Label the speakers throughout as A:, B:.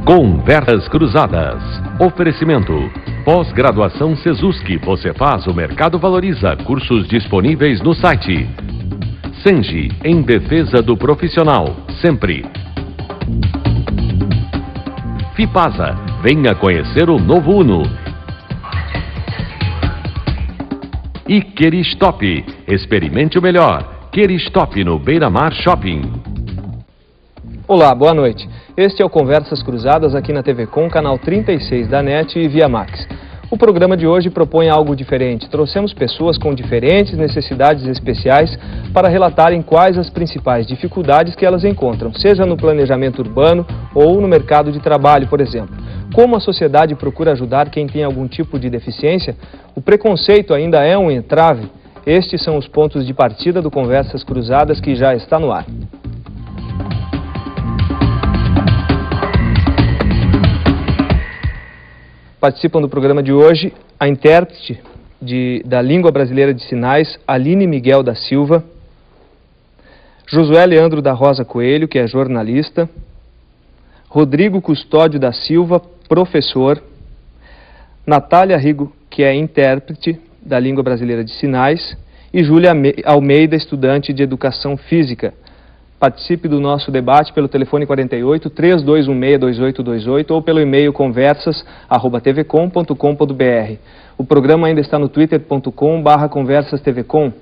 A: Conversas Cruzadas. Oferecimento. Pós-graduação Sesusc. Você faz, o mercado valoriza. Cursos disponíveis no site. Sengi, em defesa do profissional, sempre. Fipasa, venha conhecer o novo Uno. E Queristop, experimente o melhor. Queristop no Beira Mar Shopping.
B: Olá, boa noite. Este é o Conversas Cruzadas aqui na TV Com, canal 36 da NET e Via Max. O programa de hoje propõe algo diferente. Trouxemos pessoas com diferentes necessidades especiais para relatarem quais as principais dificuldades que elas encontram, seja no planejamento urbano ou no mercado de trabalho, por exemplo. Como a sociedade procura ajudar quem tem algum tipo de deficiência, o preconceito ainda é um entrave. Estes são os pontos de partida do Conversas Cruzadas que já está no ar. Participam do programa de hoje a intérprete da Língua Brasileira de Sinais, Aline Miguel da Silva, Josué Leandro da Rosa Coelho, que é jornalista, Rodrigo Custódio da Silva, professor, Natália Rigo, que é intérprete da Língua Brasileira de Sinais, e Júlia Almeida, estudante de Educação Física. Participe do nosso debate pelo telefone 48 3216 2828 ou pelo e-mail conversas@tvcom.com.br. O programa ainda está no twitter.com/conversastvcom.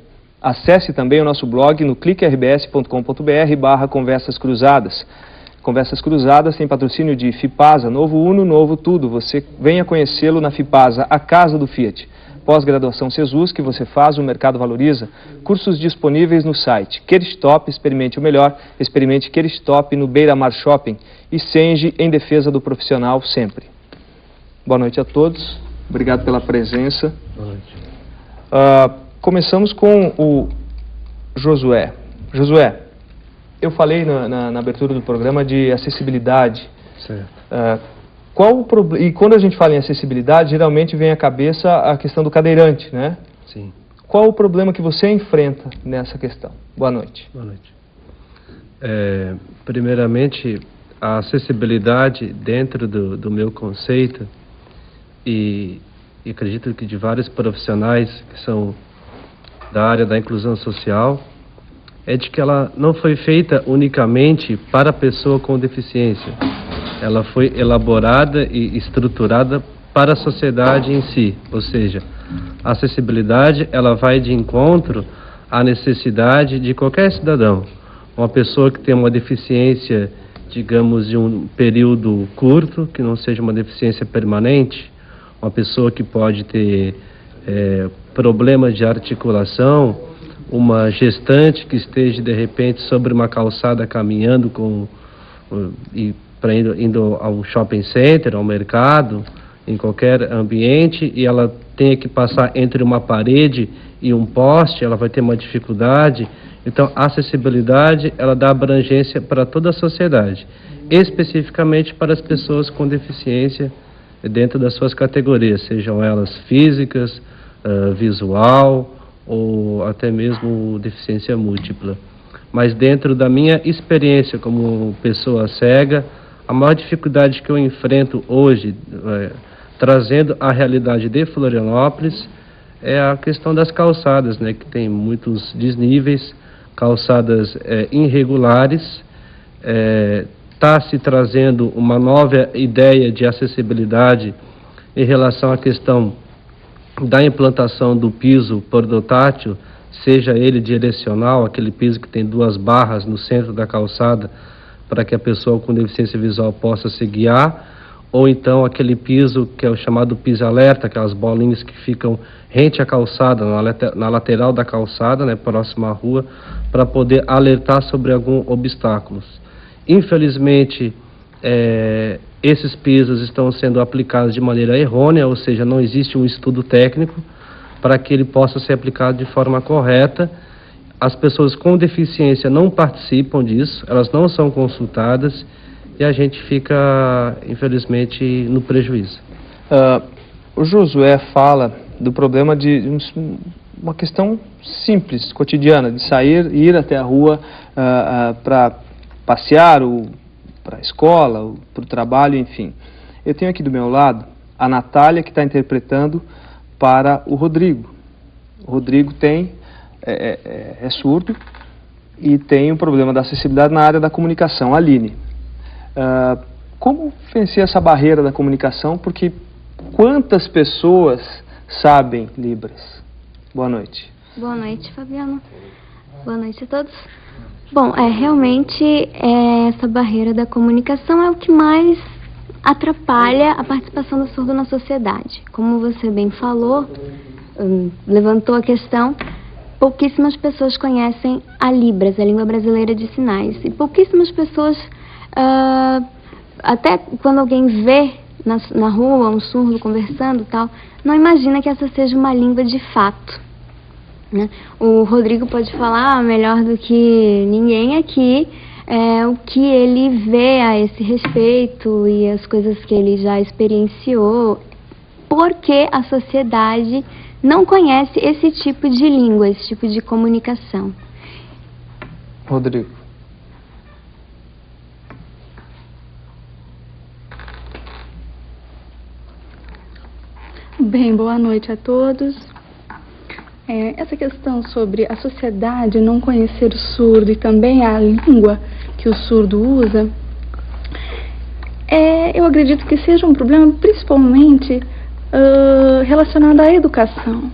B: Acesse também o nosso blog no cliquerbs.com.br/conversas cruzadas. Conversas Cruzadas tem patrocínio de Fipasa, novo Uno, novo tudo. Você venha conhecê-lo na Fipasa, a casa do Fiat. Pós-graduação Sesusc, que você faz, o mercado valoriza. Cursos disponíveis no site. Queristop, experimente o melhor. Experimente Queristop no Beira Mar Shopping. E Sengi, em defesa do profissional, sempre. Boa noite a todos. Obrigado pela presença.
C: Boa noite.
B: Começamos com o Josué. Josué, eu falei na abertura do programa de acessibilidade.
C: Certo.
B: E quando a gente fala em acessibilidade, geralmente vem à cabeça a questão do cadeirante, né?
C: Sim.
B: Qual o problema que você enfrenta nessa questão? Boa noite.
C: Boa noite. Primeiramente, a acessibilidade dentro do meu conceito, e acredito que de vários profissionais que são da área da inclusão social, é de que ela não foi feita unicamente para a pessoa com deficiência. Ela foi elaborada e estruturada para a sociedade em si, ou seja, a acessibilidade ela vai de encontro à necessidade de qualquer cidadão. Uma pessoa que tem uma deficiência, digamos, de um período curto, que não seja uma deficiência permanente, uma pessoa que pode ter problemas de articulação, uma gestante que esteja de repente sobre uma calçada caminhando indo ao shopping center, ao mercado, em qualquer ambiente, e ela tenha que passar entre uma parede e um poste, ela vai ter uma dificuldade. Então, a acessibilidade, ela dá abrangência para toda a sociedade, especificamente para as pessoas com deficiência dentro das suas categorias, sejam elas físicas, visual ou até mesmo deficiência múltipla. Mas dentro da minha experiência como pessoa cega, a maior dificuldade que eu enfrento hoje, trazendo a realidade de Florianópolis, é a questão das calçadas, né, que tem muitos desníveis, calçadas irregulares. Está se trazendo uma nova ideia de acessibilidade em relação à questão da implantação do piso portátil, seja ele direcional, aquele piso que tem duas barras no centro da calçada, para que a pessoa com deficiência visual possa se guiar, ou então aquele piso que é o chamado piso alerta, aquelas bolinhas que ficam rente à calçada, na lateral da calçada, né, próxima à rua, para poder alertar sobre algum obstáculo. Infelizmente, esses pisos estão sendo aplicados de maneira errônea, ou seja, não existe um estudo técnico para que ele possa ser aplicado de forma correta. As pessoas com deficiência não participam disso, elas não são consultadas e a gente fica, infelizmente, no prejuízo.
B: O Josué fala do problema de uma questão simples, cotidiana, de sair e ir até a rua para passear ou a escola, para o trabalho, enfim. Eu tenho aqui do meu lado a Natália, que está interpretando para o Rodrigo. O Rodrigo é surdo e tem um problema da acessibilidade na área da comunicação. Aline, como vencer essa barreira da comunicação? Porque quantas pessoas sabem Libras? Boa noite.
D: Boa noite, Fabiano. Boa noite a todos. Bom, realmente essa barreira da comunicação é o que mais atrapalha a participação do surdo na sociedade. Como você bem falou, levantou a questão, pouquíssimas pessoas conhecem a Libras, a língua brasileira de sinais. E pouquíssimas pessoas, até quando alguém vê na rua um surdo conversando e tal, não imagina que essa seja uma língua de fato, né? O Rodrigo pode falar melhor do que ninguém aqui o que ele vê a esse respeito e as coisas que ele já experienciou, porque a sociedade não conhece esse tipo de língua, esse tipo de comunicação.
B: Rodrigo.
E: Bem, boa noite a todos. Essa questão sobre a sociedade não conhecer o surdo e também a língua que o surdo usa, eu acredito que seja um problema principalmente relacionado à educação.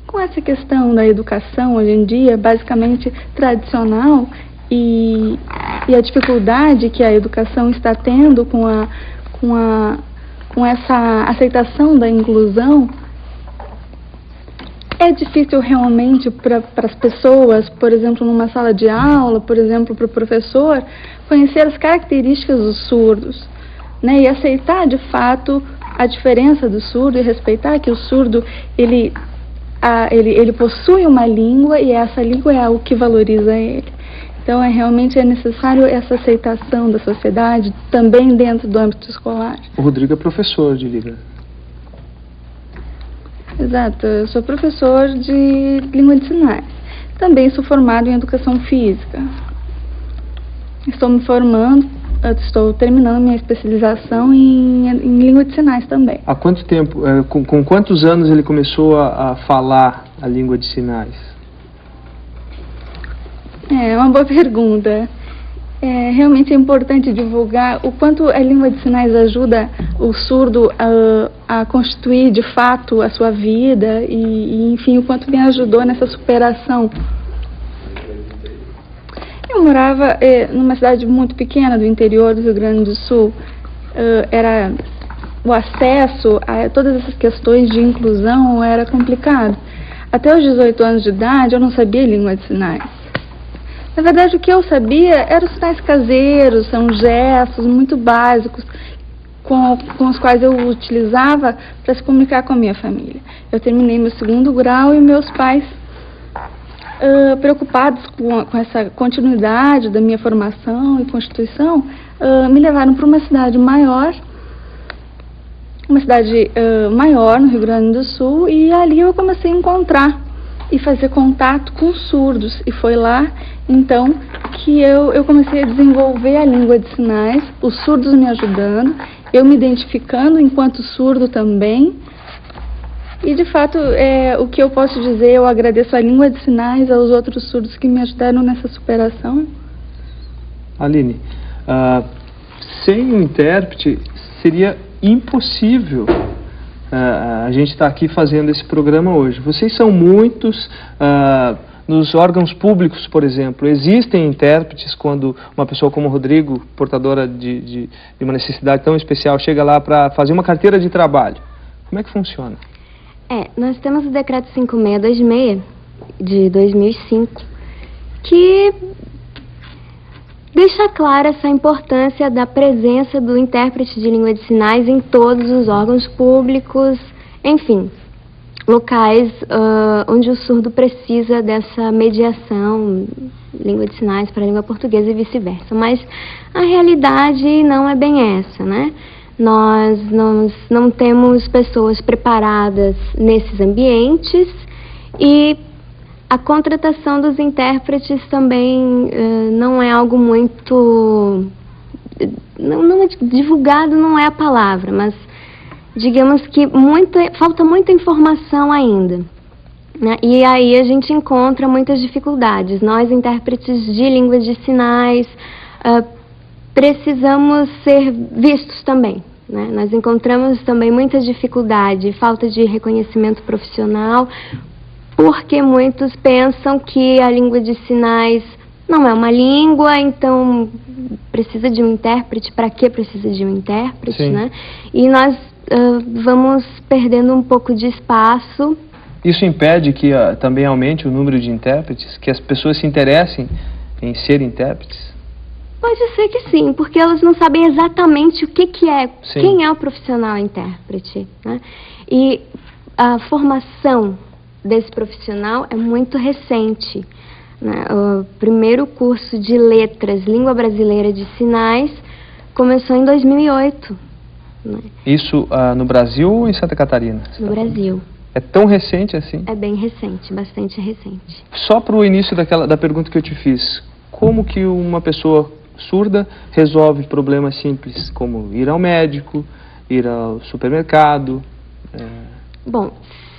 E: Com essa questão da educação hoje em dia, basicamente tradicional, e a dificuldade que a educação está tendo com essa aceitação da inclusão, é difícil realmente para as pessoas, por exemplo, numa sala de aula, por exemplo, para o professor, conhecer as características dos surdos, né, e aceitar de fato a diferença do surdo e respeitar que o surdo ele possui uma língua e essa língua é o que valoriza ele. Então, realmente é necessário essa aceitação da sociedade, também dentro do âmbito escolar.
B: O Rodrigo é professor de Libras.
E: Exato, eu sou professor de língua de sinais. Também sou formado em educação física. Estou terminando minha especialização em língua de sinais também.
B: Há quanto tempo, com quantos anos ele começou a falar a língua de sinais?
E: É uma boa pergunta. Realmente é importante divulgar o quanto a língua de sinais ajuda o surdo a constituir de fato a sua vida e enfim, o quanto me ajudou nessa superação. Eu morava numa cidade muito pequena do interior do Rio Grande do Sul. O acesso a todas essas questões de inclusão era complicado. Até os 18 anos de idade eu não sabia língua de sinais. Na verdade, o que eu sabia eram os sinais caseiros, são gestos muito básicos com os quais eu utilizava para se comunicar com a minha família. Eu terminei meu 2º grau e meus pais, preocupados com essa continuidade da minha formação e constituição, me levaram para uma cidade maior, no Rio Grande do Sul, e ali eu comecei a encontrar e fazer contato com surdos, e foi lá então que eu comecei a desenvolver a língua de sinais, os surdos me ajudando, eu me identificando enquanto surdo também, e de fato o que eu posso dizer, eu agradeço a língua de sinais aos outros surdos que me ajudaram nessa superação.
B: Aline, sem um intérprete seria impossível a gente está aqui fazendo esse programa hoje. Vocês são muitos, nos órgãos públicos, por exemplo, existem intérpretes quando uma pessoa como o Rodrigo, portadora de uma necessidade tão especial, chega lá para fazer uma carteira de trabalho. Como é que funciona?
D: Nós temos o Decreto 5626 de 2005, que deixa clara essa importância da presença do intérprete de língua de sinais em todos os órgãos públicos, enfim, locais onde o surdo precisa dessa mediação, língua de sinais para a língua portuguesa e vice-versa. Mas a realidade não é bem essa, né? Nós não temos pessoas preparadas nesses ambientes e A contratação dos intérpretes também não é algo muito... Não é divulgado, não é a palavra, mas digamos que falta muita informação ainda, né? E aí a gente encontra muitas dificuldades. Nós, intérpretes de língua de sinais, precisamos ser vistos também, né? Nós encontramos também muita dificuldade, falta de reconhecimento profissional, porque muitos pensam que a língua de sinais não é uma língua, então precisa de um intérprete. Para que precisa de um intérprete,
B: Sim.
D: né? E nós vamos perdendo um pouco de espaço.
B: Isso impede que também aumente o número de intérpretes, que as pessoas se interessem em ser intérpretes?
D: Pode ser que sim, porque elas não sabem exatamente o que é,
B: Sim.
D: quem é o profissional intérprete, né? E a formação desse profissional é muito recente, né? O primeiro curso de letras, língua brasileira de sinais, começou em 2008, né?
B: Isso no Brasil ou em Santa Catarina?
D: No Brasil.
B: É tão recente assim?
D: É bem recente, bastante recente.
B: Só para o início da pergunta que eu te fiz, como que uma pessoa surda resolve problemas simples, como ir ao médico, ir ao supermercado?
D: Bom,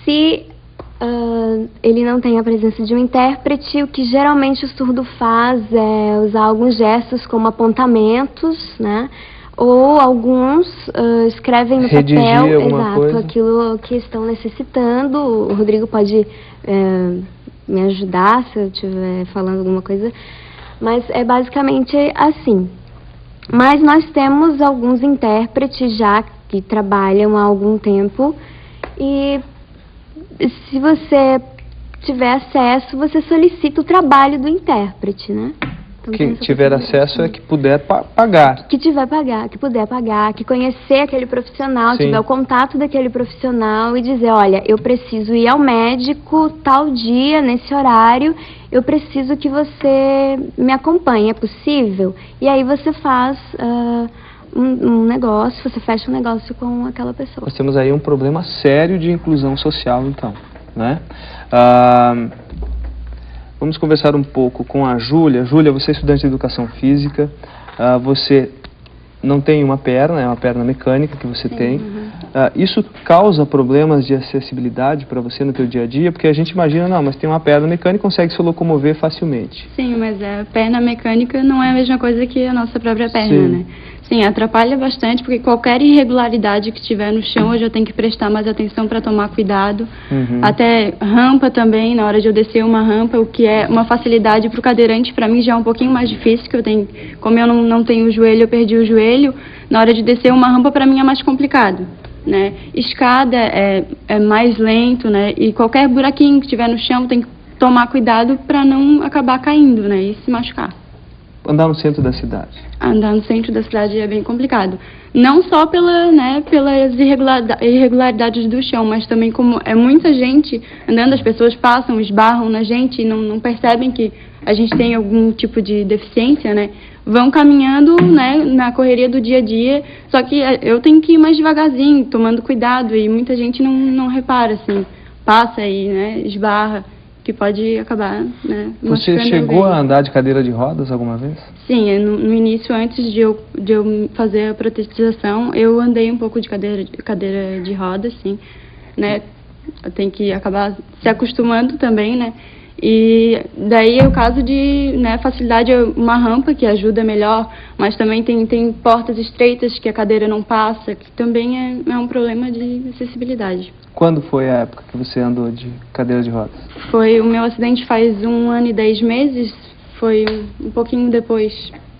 D: se ele não tem a presença de um intérprete, o que geralmente o surdo faz é usar alguns gestos como apontamentos, né? Ou alguns escrevem no
B: Redigir
D: papel,
B: alguma
D: exato,
B: coisa.
D: aquilo que estão necessitando. O Rodrigo pode me ajudar se eu estiver falando alguma coisa, mas é basicamente assim. Mas nós temos alguns intérpretes já que trabalham há algum tempo, e se você tiver acesso, você solicita o trabalho do intérprete, né? Então,
B: Quem tiver acesso é que puder pagar.
D: Que puder pagar, que conhecer aquele profissional,
B: Sim.
D: tiver o contato daquele profissional e dizer, olha, eu preciso ir ao médico tal dia, nesse horário, eu preciso que você me acompanhe, é possível? E aí você faz um negócio, você fecha um negócio com aquela pessoa.
B: Nós temos aí um problema sério de inclusão social, então, né? Vamos conversar um pouco com a Júlia. Júlia, você é estudante de educação física, você não tem uma perna, é uma perna mecânica que você tem. Isso causa problemas de acessibilidade para você no teu dia a dia? Porque a gente imagina, não, mas tem uma perna mecânica e consegue se locomover facilmente.
F: Sim, mas a perna mecânica não é a mesma coisa que a nossa própria perna,
B: Sim.
F: né? Sim, atrapalha bastante, porque qualquer irregularidade que tiver no chão, eu já tenho que prestar mais atenção para tomar cuidado. Até rampa também, na hora de eu descer uma rampa, o que é uma facilidade para o cadeirante, para mim já é um pouquinho mais difícil, que eu tenho, como eu não tenho o joelho, eu perdi o joelho, na hora de descer uma rampa, para mim é mais complicado, né? Escada é mais lento, né? E qualquer buraquinho que tiver no chão, tem que tomar cuidado para não acabar caindo, né? E se machucar.
B: Andar no centro da cidade.
F: Andar no centro da cidade é bem complicado. Não só pelas irregularidades do chão, mas também como é muita gente andando, as pessoas passam, esbarram na gente e não percebem que a gente tem algum tipo de deficiência, né? Vão caminhando, né, na correria do dia a dia, só que eu tenho que ir mais devagarzinho, tomando cuidado, e muita gente não repara, assim, passa e, né, esbarra, que pode acabar, né,
B: Você
F: machucando
B: chegou
F: alguém.
B: a andar de cadeira de rodas alguma vez?
F: Sim, no início, antes de eu fazer a protetização, eu andei um pouco de cadeira de rodas, sim, né, eu tenho que acabar se acostumando também, né, e daí é o caso de, né, facilidade, uma rampa que ajuda melhor, mas também tem portas estreitas que a cadeira não passa, que também é um problema de acessibilidade.
B: Quando foi a época que você andou de cadeira de rodas?
F: Foi o meu acidente faz 1 ano e 10 meses, foi um pouquinho depois,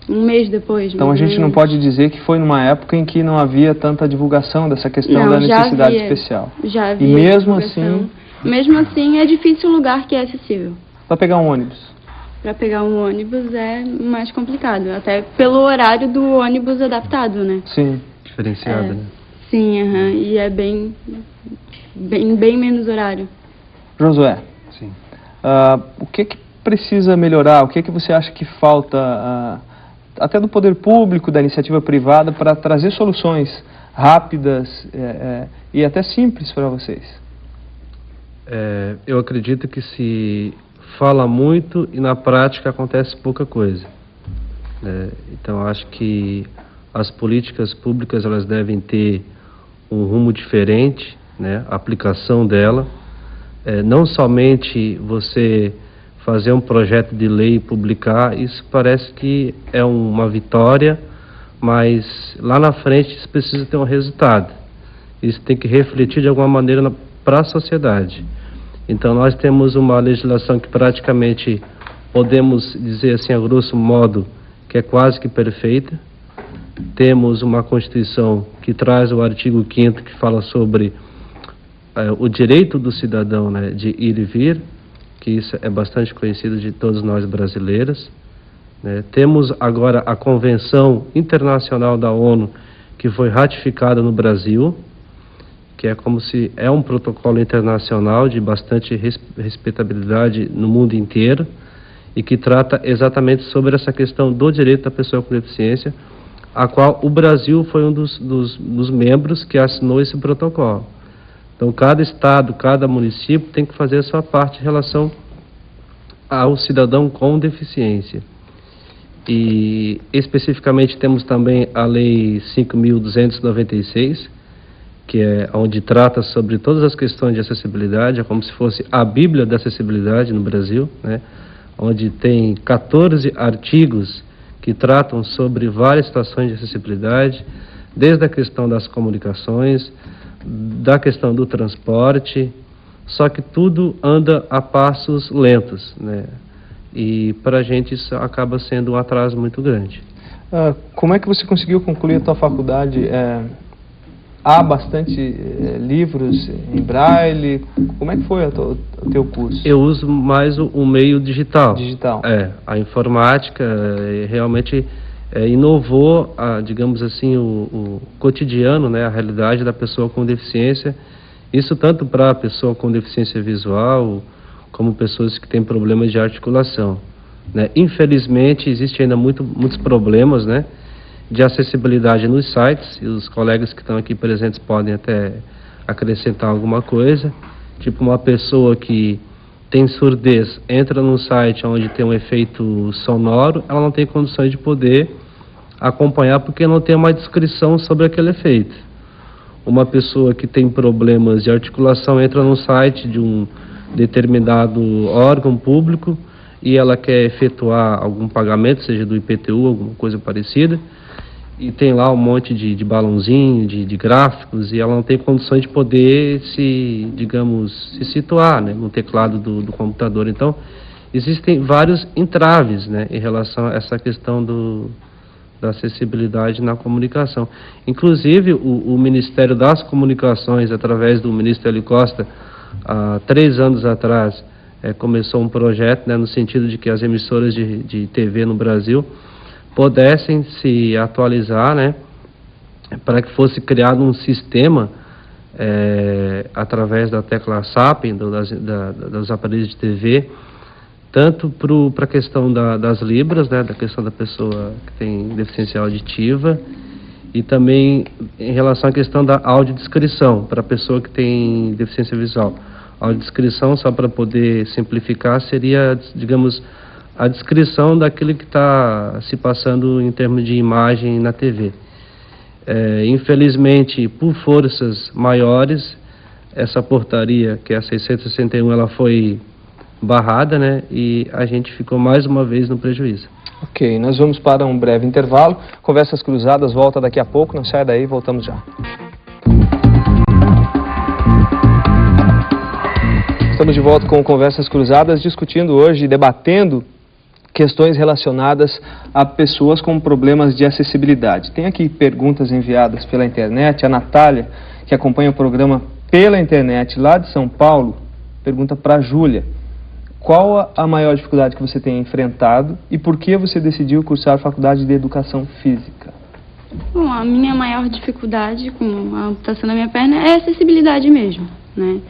F: 1 mês depois.
B: Então a gente não pode dizer que foi numa época em que não havia tanta divulgação dessa questão
F: Não,
B: da
F: já
B: necessidade
F: havia.
B: especial.
F: Já
B: E
F: havia
B: mesmo
F: divulgação.
B: assim,
F: Mesmo assim, é difícil um lugar que é acessível.
B: para pegar um ônibus.
F: Para pegar um ônibus é mais complicado, até pelo horário do ônibus adaptado, né?
B: Sim.
C: Diferenciada, né?
F: Sim, e é bem menos horário.
B: Josué,
C: Sim.
B: o que precisa melhorar? O que você acha que falta, até do poder público, da iniciativa privada, para trazer soluções rápidas e até simples para vocês?
C: Eu acredito que se fala muito e na prática acontece pouca coisa. Então, acho que as políticas públicas elas devem ter um rumo diferente, né, a aplicação dela. Não somente você fazer um projeto de lei e publicar, isso parece que é uma vitória, mas lá na frente isso precisa ter um resultado. Isso tem que refletir de alguma maneira para a sociedade. Então nós temos uma legislação que praticamente podemos dizer assim a grosso modo que é quase que perfeita. Temos uma Constituição que traz o artigo 5º que fala sobre o direito do cidadão, né, de ir e vir, que isso é bastante conhecido de todos nós brasileiros, né. Temos agora a Convenção Internacional da ONU, que foi ratificada no Brasil, que é como se é um protocolo internacional de bastante respeitabilidade no mundo inteiro, e que trata exatamente sobre essa questão do direito da pessoa com deficiência, a qual o Brasil foi um dos membros que assinou esse protocolo. Então, cada estado, cada município tem que fazer a sua parte em relação ao cidadão com deficiência. E, especificamente, temos também a Lei 5.296, que é onde trata sobre todas as questões de acessibilidade, é como se fosse a Bíblia da acessibilidade no Brasil, né? Onde tem 14 artigos que tratam sobre várias situações de acessibilidade, desde a questão das comunicações, da questão do transporte, só que tudo anda a passos lentos, né? E para a gente isso acaba sendo um atraso muito grande.
B: Como é que você conseguiu concluir a tua faculdade? Há bastante livros em braille? Como é que foi o teu curso?
C: Eu uso mais o meio digital.
B: Digital.
C: A informática realmente inovou, digamos assim, o cotidiano, né, a realidade da pessoa com deficiência. Isso tanto para a pessoa com deficiência visual, como pessoas que têm problemas de articulação, né? Infelizmente, existem ainda muitos problemas, né, de acessibilidade nos sites, e os colegas que estão aqui presentes podem até acrescentar alguma coisa. Tipo, uma pessoa que tem surdez, entra num site onde tem um efeito sonoro, ela não tem condições de poder acompanhar porque não tem uma descrição sobre aquele efeito. Uma pessoa que tem problemas de articulação entra num site de um determinado órgão público e ela quer efetuar algum pagamento, seja do IPTU, alguma coisa parecida, e tem lá um monte de balãozinho, de gráficos, e ela não tem condições de poder se situar, né, no teclado do computador. Então, existem vários entraves, né, em relação a essa questão da acessibilidade na comunicação. Inclusive, o Ministério das Comunicações, através do ministro Hélio Costa, há 3 anos atrás, começou um projeto, né, no sentido de que as emissoras de TV no Brasil pudessem se atualizar, né, para que fosse criado um sistema através da tecla SAP, dos aparelhos de TV, tanto para a questão das libras, né, da questão da pessoa que tem deficiência auditiva, e também em relação à questão da audiodescrição, para a pessoa que tem deficiência visual. A audiodescrição, só para poder simplificar, seria, digamos, a descrição daquilo que está se passando em termos de imagem na TV. Infelizmente, por forças maiores, essa portaria, que é a 661, ela foi barrada, né, e a gente ficou mais uma vez no prejuízo.
B: Ok, nós vamos para um breve intervalo. Conversas Cruzadas volta daqui a pouco, não sai daí, voltamos já. Estamos de volta com Conversas Cruzadas, discutindo hoje, debatendo questões relacionadas a pessoas com problemas de acessibilidade. Tem aqui perguntas enviadas pela internet. A Natália, que acompanha o programa pela internet lá de São Paulo, pergunta para a Júlia: qual a maior dificuldade que você tem enfrentado e por que você decidiu cursar a faculdade de Educação Física?
F: Bom, a minha maior dificuldade com a amputação da minha perna é a acessibilidade mesmo, né?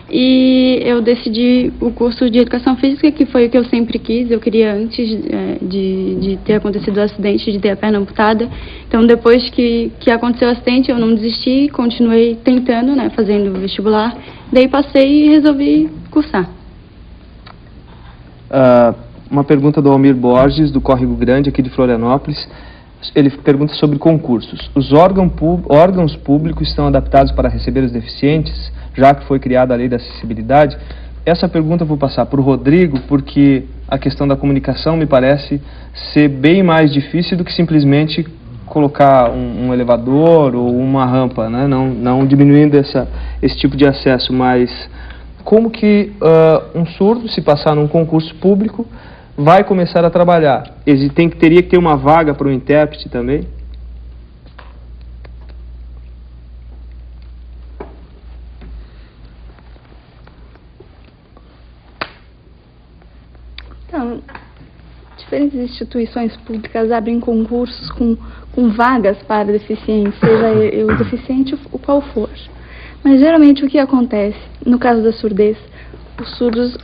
F: E eu decidi o curso de Educação Física, que foi o que eu sempre quis. Eu queria antes de ter acontecido o acidente, de ter a perna amputada. Então, depois que aconteceu o acidente, eu não desisti, continuei tentando, né, fazendo vestibular. Daí passei e resolvi cursar.
B: Uma pergunta do Almir Borges, do Córrego Grande, aqui de Florianópolis. Ele pergunta sobre concursos. Os órgãos públicos estão adaptados para receber os deficientes, já que foi criada a Lei da Acessibilidade? Essa pergunta eu vou passar para o Rodrigo, porque a questão da comunicação me parece ser bem mais difícil do que simplesmente colocar um elevador ou uma rampa, né? Não diminuindo esse tipo de acesso, mas como que um surdo, se passar num concurso público, vai começar a trabalhar? Teria que ter uma vaga para o intérprete também?
E: Então, diferentes instituições públicas abrem concursos com vagas para deficientes, seja o deficiente o qual for. Mas geralmente o que acontece, no caso da surdez, os surdos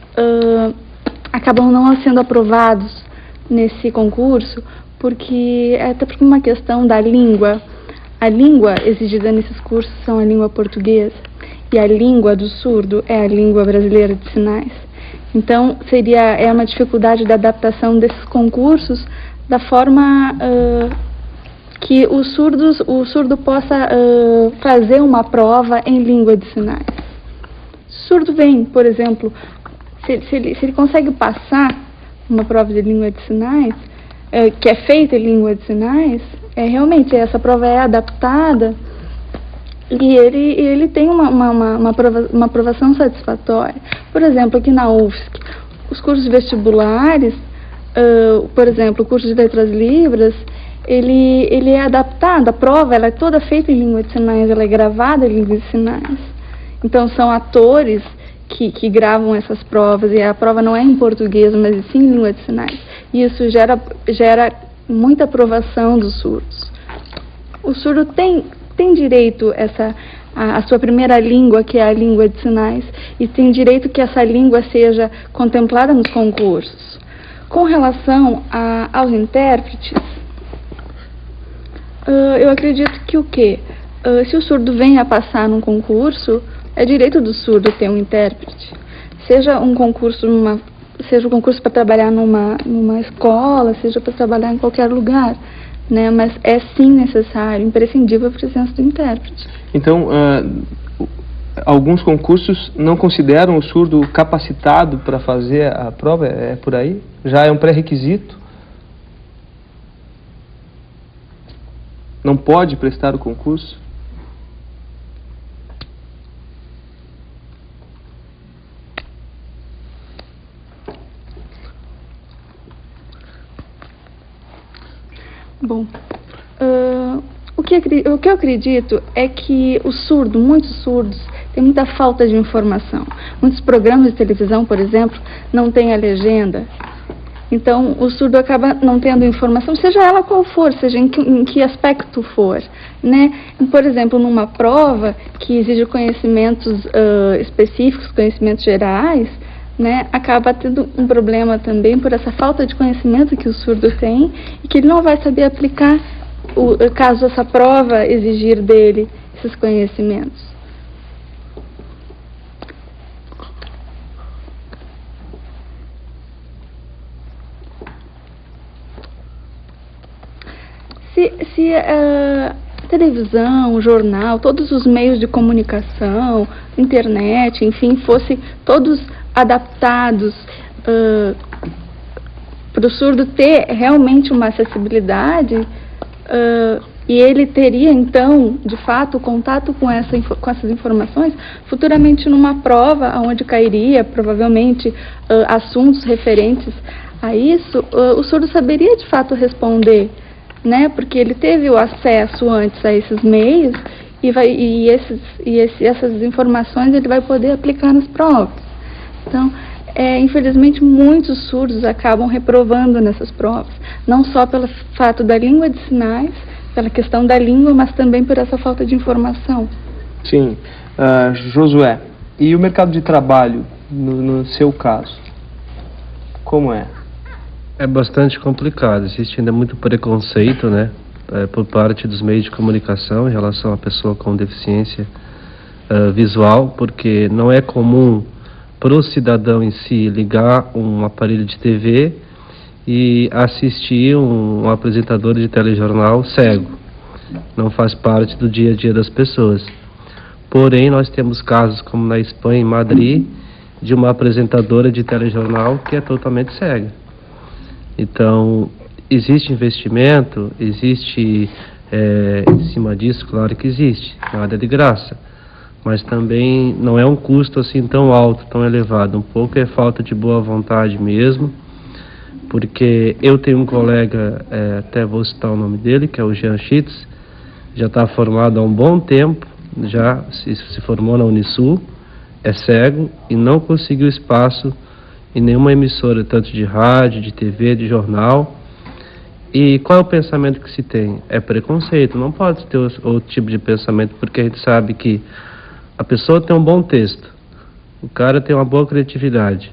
E: acabam não sendo aprovados nesse concurso, até porque uma questão da língua. A língua exigida nesses cursos são a língua portuguesa, e a língua do surdo é a língua brasileira de sinais. Então, é uma dificuldade da adaptação desses concursos da forma que o surdo possa fazer uma prova em língua de sinais. Se o surdo vem, por exemplo, se ele consegue passar uma prova de língua de sinais, que é feita em língua de sinais, realmente essa prova é adaptada e ele tem uma aprovação satisfatória. Por exemplo, aqui na UFSC, os cursos vestibulares, por exemplo, o curso de Letras Libras, ele é adaptado, a prova ela é toda feita em língua de sinais, ela é gravada em língua de sinais. Então são atores que gravam essas provas, e a prova não é em português, mas sim em língua de sinais. E isso gera muita aprovação dos surdos. O surdo tem direito a sua primeira língua, que é a língua de sinais, e tem direito que essa língua seja contemplada nos concursos. Com relação aos intérpretes, eu acredito que se o surdo vem a passar num concurso, é direito do surdo ter um intérprete. Seja um concurso para trabalhar numa escola, seja para trabalhar em qualquer lugar, né? Mas é sim necessário, imprescindível a presença do intérprete.
B: Então, alguns concursos não consideram o surdo capacitado para fazer a prova? É por aí? Já é um pré-requisito? Não pode prestar o concurso?
E: Bom, o que eu acredito é que muitos surdos, têm muita falta de informação. Muitos programas de televisão, por exemplo, não têm a legenda. Então, o surdo acaba não tendo informação, seja ela qual for, seja em que aspecto for, né? Por exemplo, numa prova que exige conhecimentos específicos, conhecimentos gerais, né, acaba tendo um problema também por essa falta de conhecimento que o surdo tem e que ele não vai saber aplicar caso essa prova exigir dele esses conhecimentos. Se a televisão, o jornal, todos os meios de comunicação, internet, enfim, fossem todos adaptados para o surdo ter realmente uma acessibilidade, e ele teria então, de fato, contato com essas informações, futuramente numa prova onde cairia provavelmente assuntos referentes a isso, o surdo saberia de fato responder, né? Porque ele teve o acesso antes a esses meios e essas informações ele vai poder aplicar nas provas. Então, infelizmente, muitos surdos acabam reprovando nessas provas, não só pelo fato da língua de sinais, pela questão da língua, mas também por essa falta de informação.
B: Sim. Josué, e o mercado de trabalho, no seu caso, como é?
C: É bastante complicado, existe ainda muito preconceito, né, por parte dos meios de comunicação em relação à pessoa com deficiência visual, porque não é comum para o cidadão em si ligar um aparelho de TV e assistir um apresentador de telejornal cego. Não faz parte do dia a dia das pessoas. Porém, nós temos casos como na Espanha, em Madrid, de uma apresentadora de telejornal que é totalmente cega. Então, existe investimento, existe em cima disso, claro que existe, nada de graça. Mas também não é um custo assim tão alto, tão elevado. Um pouco é falta de boa vontade mesmo, porque eu tenho um colega, até vou citar o nome dele, que é o Jean Schitz, já está formado há um bom tempo, já se formou na Unisul, é cego e não conseguiu espaço em nenhuma emissora, tanto de rádio, de TV, de jornal. E qual é o pensamento que se tem? É preconceito, não pode ter outro tipo de pensamento, porque a gente sabe que a pessoa tem um bom texto, o cara tem uma boa criatividade,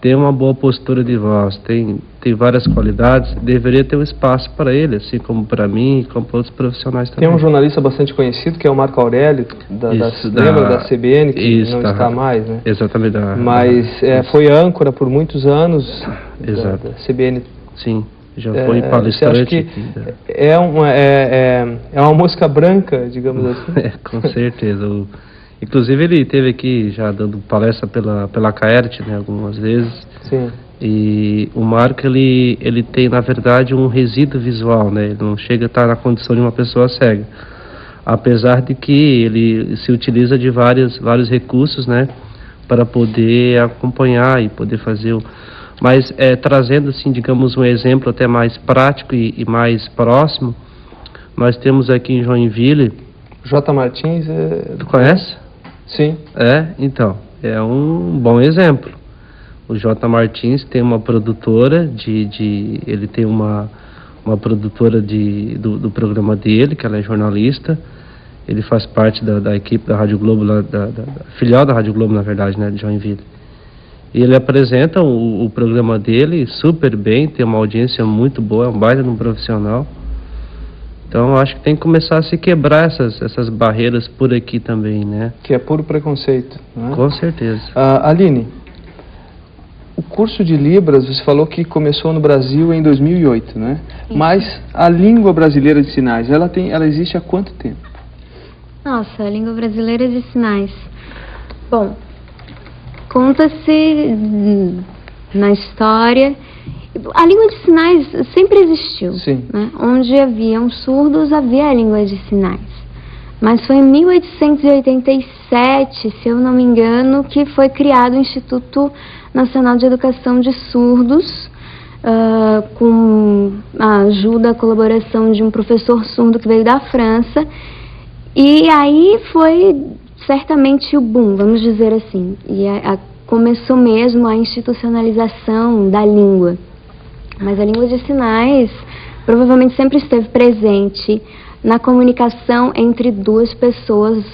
C: tem uma boa postura de voz, tem várias qualidades, deveria ter um espaço para ele, assim como para mim e como para outros profissionais também.
B: Tem um jornalista bastante conhecido, que é o Marco Aurélio, lembra da CBN, que não está mais, né?
C: Exatamente.
B: Mas foi âncora por muitos anos da CBN.
C: Sim, já foi palestrante.
B: Você acha que é uma mosca branca, digamos assim?
C: Com certeza. Inclusive ele esteve aqui já dando palestra pela CAERT, né, algumas vezes.
B: Sim.
C: E o Marco, ele tem, na verdade, um resíduo visual, né? Ele não chega a estar na condição de uma pessoa cega. Apesar de que ele se utiliza de vários recursos, né? Para poder acompanhar e poder fazer Mas trazendo, assim, digamos, um exemplo até mais prático e mais próximo, nós temos aqui em Joinville...
B: J. Martins
C: Tu conhece?
B: Sim.
C: Então, é um bom exemplo. O J. Martins tem uma produtora ele tem uma produtora do programa dele, que ela é jornalista. Ele faz parte da equipe da Rádio Globo, da filial da Rádio Globo, na verdade, né, de Joinville. E ele apresenta o programa dele super bem, tem uma audiência muito boa, é um baita de um profissional. Então, eu acho que tem que começar a se quebrar essas barreiras por aqui também, né?
B: Que é puro preconceito, né?
C: Com certeza.
B: Aline, o curso de Libras, você falou que começou no Brasil em 2008, né? Sim. Mas a língua brasileira de sinais, ela existe há quanto tempo?
D: Nossa, a língua brasileira de sinais. Bom, conta-se na história... A língua de sinais sempre existiu, né? Onde haviam surdos, havia a língua de sinais. Mas foi em 1887, se eu não me engano, que foi criado o Instituto Nacional de Educação de Surdos, com a ajuda, a colaboração de um professor surdo que veio da França. E aí foi certamente o boom, vamos dizer assim. E começou mesmo a institucionalização da língua. Mas a língua de sinais provavelmente sempre esteve presente na comunicação entre duas pessoas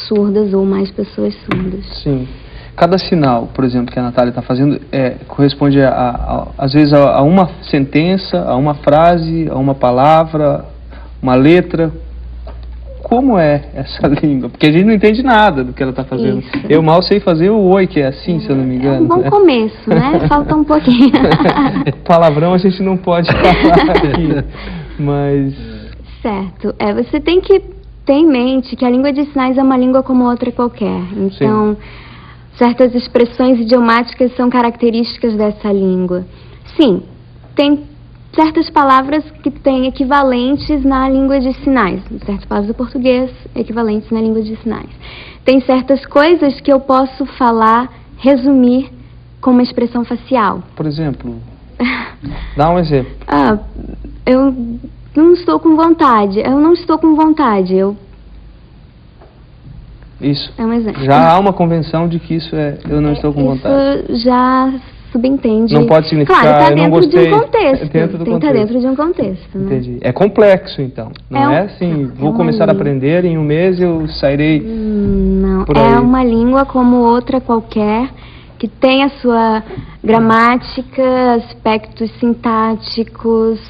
D: surdas ou mais pessoas surdas.
B: Sim. Cada sinal, por exemplo, que a Natália está fazendo, corresponde às vezes a uma sentença, a uma frase, a uma palavra, uma letra. Como é essa língua? Porque a gente não entende nada do que ela está fazendo. Isso. Eu mal sei fazer o oi, que é assim, se eu não me engano.
D: É um bom começo, né? Falta um pouquinho.
B: Palavrão a gente não pode falar aqui, mas...
D: Certo. Você tem que ter em mente que a língua de sinais é uma língua como outra qualquer. Então, certas expressões idiomáticas são características dessa língua. Sim, tem certas palavras que têm equivalentes na língua de sinais, certas palavras do português equivalentes na língua de sinais. Tem certas coisas que eu posso falar, resumir com uma expressão facial.
B: Por exemplo, dá um exemplo.
D: Eu não estou com vontade,
B: Isso.
D: É um exemplo.
B: Já há uma convenção de que isso eu não estou com vontade.
D: Isso já subentende.
B: Não pode significar,
D: claro,
B: eu não gostei.
D: De um contexto.
B: Tem que estar
D: dentro de um contexto. Né?
B: Entendi. É complexo, então. Não é assim, vou começar a aprender, em um mês eu sairei
D: não,
B: por aí.
D: É uma língua como outra qualquer, que tem a sua gramática, aspectos sintáticos,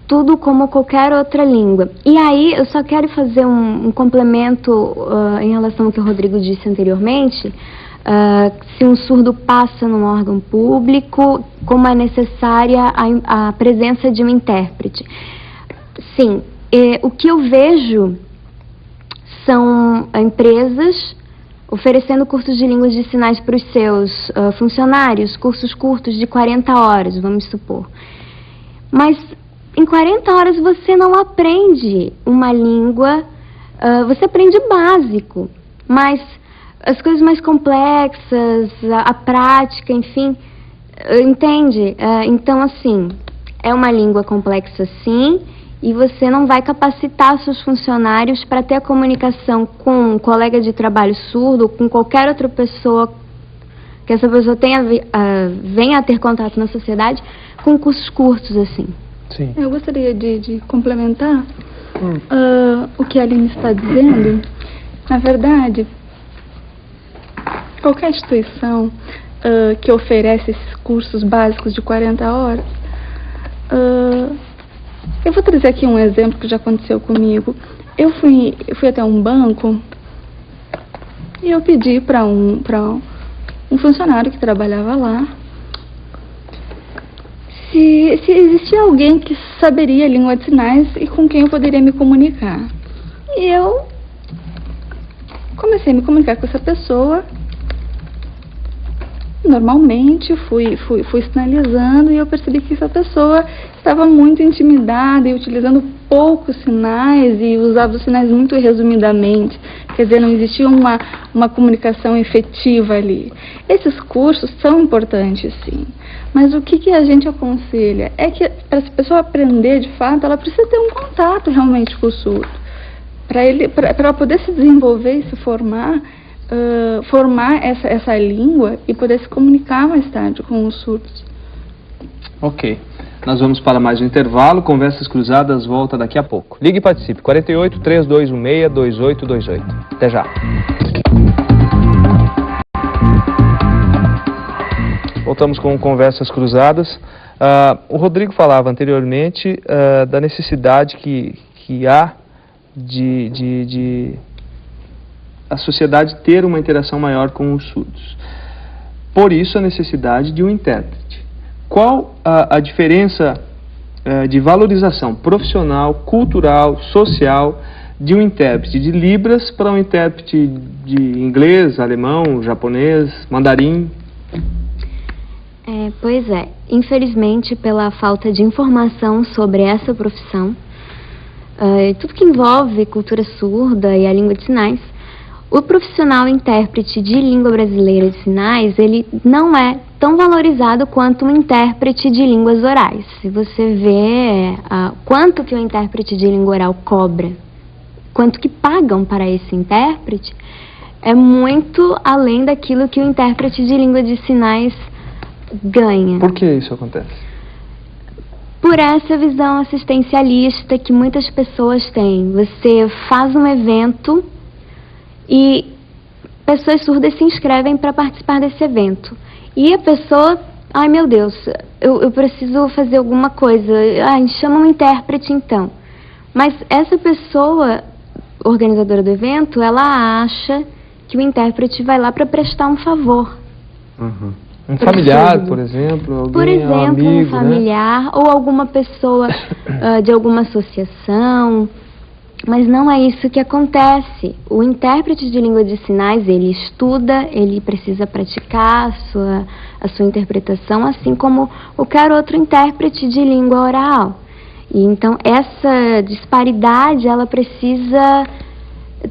D: tudo como qualquer outra língua. E aí, eu só quero fazer um complemento em relação ao que o Rodrigo disse anteriormente. se um surdo passa num órgão público, como é necessária a presença de um intérprete. Sim, o que eu vejo são empresas oferecendo cursos de línguas de sinais para os seus funcionários, cursos curtos de 40 horas, vamos supor. Mas em 40 horas você não aprende uma língua, você aprende o básico, mas as coisas mais complexas, a prática, enfim, entende? Então, assim, é uma língua complexa, sim, e você não vai capacitar seus funcionários para ter a comunicação com um colega de trabalho surdo, com qualquer outra pessoa, que essa pessoa venha a ter contato na sociedade, com cursos curtos, assim.
B: Sim.
E: Eu gostaria de complementar o que a Aline está dizendo. Na verdade, qualquer instituição que oferece esses cursos básicos de 40 horas, eu vou trazer aqui um exemplo que já aconteceu comigo. Eu fui até um banco e eu pedi para um funcionário que trabalhava lá se existia alguém que saberia língua de sinais e com quem eu poderia me comunicar. E eu comecei a me comunicar com essa pessoa. Normalmente fui sinalizando e eu percebi que essa pessoa estava muito intimidada e utilizando poucos sinais e usava os sinais muito resumidamente. Quer dizer, não existia uma comunicação efetiva ali. Esses cursos são importantes, sim. Mas o que a gente aconselha é que para essa pessoa aprender de fato, ela precisa ter um contato realmente com o surdo. Para ela poder se desenvolver e se formar essa língua e poder se comunicar mais tarde com os surdos.
B: Ok. Nós vamos para mais um intervalo. Conversas Cruzadas volta daqui a pouco. Ligue e participe. 48-3216-2828. Até já. Voltamos com Conversas Cruzadas. O Rodrigo falava anteriormente da necessidade que há de a sociedade ter uma interação maior com os surdos. Por isso, a necessidade de um intérprete. Qual a diferença de valorização profissional, cultural, social de um intérprete de Libras para um intérprete de inglês, alemão, japonês, mandarim?
D: Pois é. Infelizmente, pela falta de informação sobre essa profissão, tudo que envolve cultura surda e a língua de sinais, o profissional intérprete de língua brasileira de sinais, ele não é tão valorizado quanto um intérprete de línguas orais. Se você vê quanto que o intérprete de língua oral cobra, quanto que pagam para esse intérprete, é muito além daquilo que o intérprete de língua de sinais ganha.
B: Por que isso acontece?
D: Por essa visão assistencialista que muitas pessoas têm. Você faz um evento e pessoas surdas se inscrevem para participar desse evento. E a pessoa, ai meu Deus, eu preciso fazer alguma coisa, chama um intérprete então. Mas essa pessoa, organizadora do evento, ela acha que o intérprete vai lá para prestar um favor.
B: Uhum. Um familiar, por exemplo, alguém,
D: por exemplo,
B: um amigo,
D: um familiar, né? Ou alguma pessoa de alguma associação. Mas não é isso que acontece. O intérprete de língua de sinais, ele estuda, ele precisa praticar a sua interpretação, assim como qualquer outro intérprete de língua oral. E então essa disparidade, ela precisa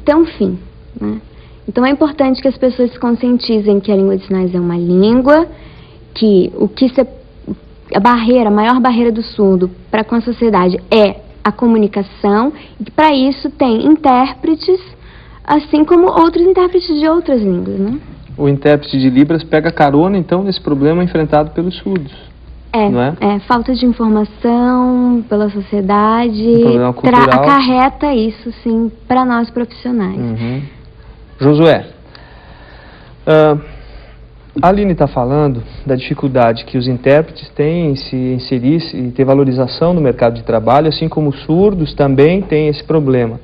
D: ter um fim, né? Então é importante que as pessoas se conscientizem que a língua de sinais é uma língua, que a maior barreira do surdo para com a sociedade é a comunicação, e que para isso tem intérpretes, assim como outros intérpretes de outras línguas, né?
B: O intérprete de Libras pega carona, então, nesse problema enfrentado pelos surdos, não é?
D: Falta de informação pela sociedade, acarreta isso, sim, para nós profissionais.
B: Uhum. Josué, a Aline está falando da dificuldade que os intérpretes têm em se inserir e ter valorização no mercado de trabalho, assim como os surdos também têm esse problema.